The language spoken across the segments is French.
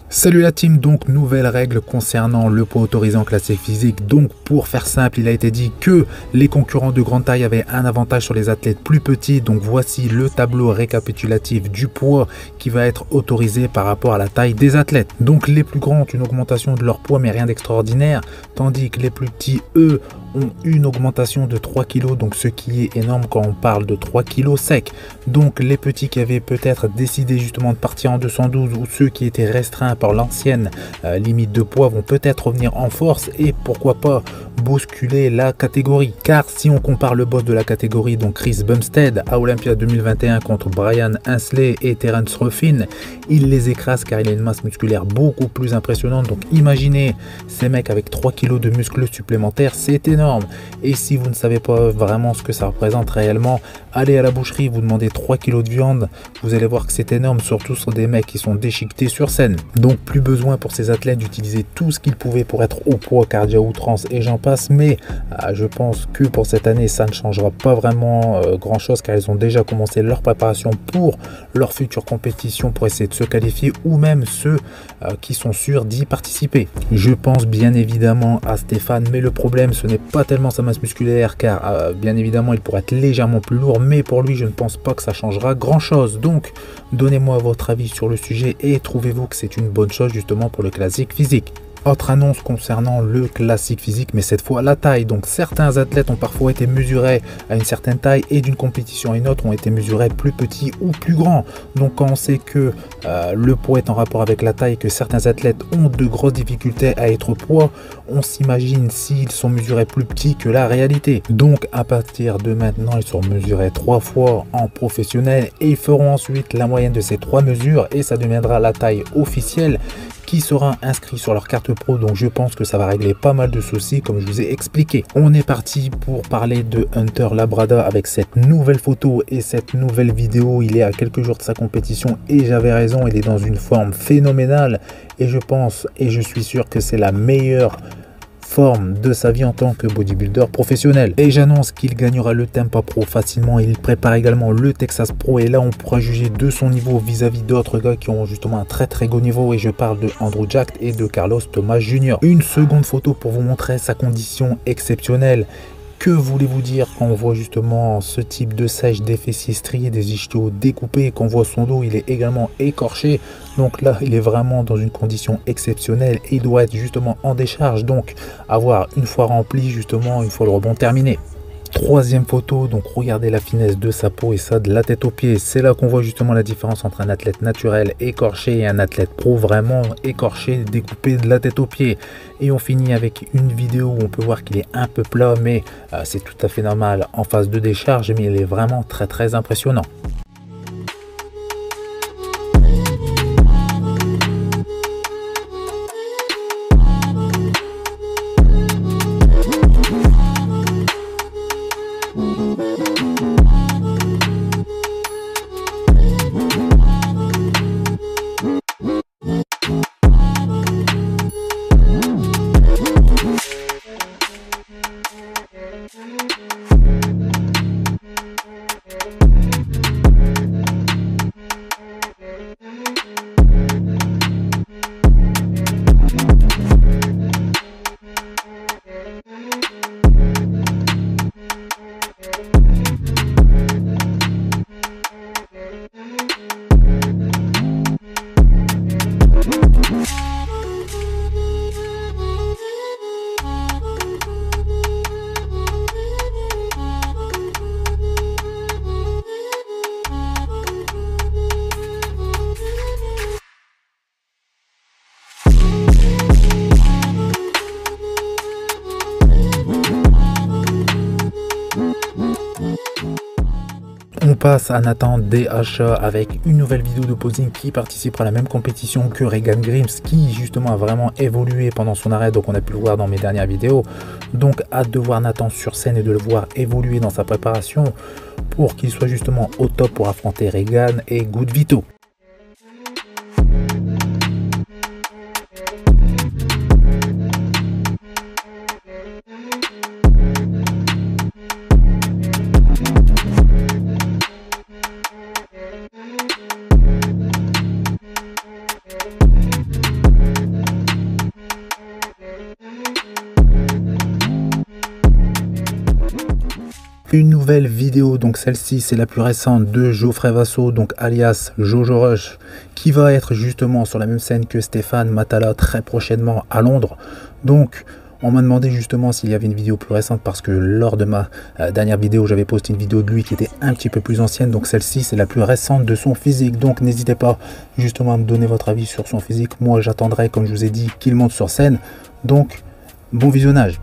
Salut la team, donc nouvelle règle concernant le poids autorisé en classique physique. Donc pour faire simple, il a été dit que les concurrents de grande taille avaient un avantage sur les athlètes plus petits. Donc voici le tableau récapitulatif du poids qui va être autorisé par rapport à la taille des athlètes. Donc les plus grands ont une augmentation de leur poids mais rien d'extraordinaire, tandis que les plus petits, eux, ont une augmentation de 3 kg, donc ce qui est énorme quand on parle de 3 kg sec. Donc les petits qui avaient peut-être décidé justement de partir en 212 ou ceux qui étaient restreints par l'ancienne limite de poids vont peut-être revenir en force et pourquoi pas bousculer la catégorie. Car si on compare le boss de la catégorie, donc Chris Bumstead, à Olympia 2021 contre Brian Hensley et Terence Ruffin, il les écrase car il a une masse musculaire beaucoup plus impressionnante. Donc imaginez ces mecs avec 3 kg de muscles supplémentaires, c'est énorme. Et si vous ne savez pas vraiment ce que ça représente réellement, allez à la boucherie, vous demandez 3 kg de viande, vous allez voir que c'est énorme, surtout sur des mecs qui sont déchiquetés sur scène. Donc plus besoin pour ces athlètes d'utiliser tout ce qu'ils pouvaient pour être au poids, cardio, outrance et j'en passe, mais je pense que pour cette année ça ne changera pas vraiment grand chose car ils ont déjà commencé leur préparation pour leur future compétition pour essayer de se qualifier ou même ceux qui sont sûrs d'y participer. Je pense bien évidemment à Stéphane, mais le problème ce n'est pas tellement sa masse musculaire car bien évidemment il pourrait être légèrement plus lourd, mais pour lui je ne pense pas que ça changera grand chose. Donc donnez-moi votre avis sur le sujet et trouvez-vous que c'est une bonne chose justement pour le classique physique. Autre annonce concernant le classique physique, mais cette fois la taille. Donc certains athlètes ont parfois été mesurés à une certaine taille et d'une compétition à une autre ont été mesurés plus petits ou plus grands. Donc quand on sait que le poids est en rapport avec la taille, que certains athlètes ont de grosses difficultés à être au poids, on s'imagine s'ils sont mesurés plus petits que la réalité. Donc à partir de maintenant, ils seront mesurés 3 fois en professionnel et ils feront ensuite la moyenne de ces 3 mesures et ça deviendra la taille officielle qui sera inscrit sur leur carte pro. Donc je pense que ça va régler pas mal de soucis comme je vous ai expliqué. On est parti pour parler de Hunter Labrada avec cette nouvelle photo et cette nouvelle vidéo. Il est à quelques jours de sa compétition et j'avais raison, il est dans une forme phénoménale et je pense et je suis sûr que c'est la meilleure forme de sa vie en tant que bodybuilder professionnel. Et j'annonce qu'il gagnera le Tempa Pro facilement. Il prépare également le Texas Pro et là on pourra juger de son niveau vis-à-vis d'autres gars qui ont justement un très haut niveau et je parle de Andrew Jacked et de Carlos Thomas Jr. Une seconde photo pour vous montrer sa condition exceptionnelle. Que voulez-vous dire quand on voit justement ce type de sèche des fessiers striés, des ischios découpés, qu'on voit son dos, il est également écorché. Donc là, il est vraiment dans une condition exceptionnelle et il doit être justement en décharge. Donc avoir une fois rempli, justement, une fois le rebond terminé. Troisième photo, donc regardez la finesse de sa peau et ça de la tête aux pieds. C'est là qu'on voit justement la différence entre un athlète naturel écorché et un athlète pro vraiment écorché, découpé de la tête aux pieds. Et on finit avec une vidéo où on peut voir qu'il est un peu plat, mais c'est tout à fait normal en phase de décharge, mais il est vraiment très impressionnant. On passe à Nathan DHA avec une nouvelle vidéo de posing qui participera à la même compétition que Regan Grimes qui justement a vraiment évolué pendant son arrêt, donc on a pu le voir dans mes dernières vidéos. Donc hâte de voir Nathan sur scène et de le voir évoluer dans sa préparation pour qu'il soit justement au top pour affronter Regan et Good Vito. nouvelle vidéo, donc celle-ci c'est la plus récente de Geoffrey Vasso, donc alias Jojo Rush, qui va être justement sur la même scène que Stéphane Matala très prochainement à Londres. Donc on m'a demandé justement s'il y avait une vidéo plus récente parce que lors de ma dernière vidéo, j'avais posté une vidéo de lui qui était un petit peu plus ancienne. Donc celle-ci, c'est la plus récente de son physique. Donc n'hésitez pas justement à me donner votre avis sur son physique. Moi, j'attendrai, comme je vous ai dit, qu'il monte sur scène. Donc, bon visionnage.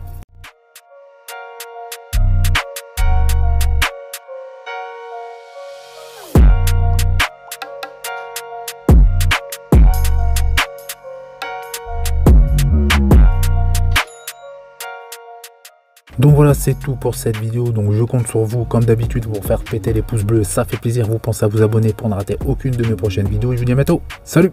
Donc voilà, c'est tout pour cette vidéo. Donc je compte sur vous comme d'habitude pour faire péter les pouces bleus, ça fait plaisir. Vous pensez à vous abonner pour ne rater aucune de mes prochaines vidéos. Et je vous dis à bientôt, salut.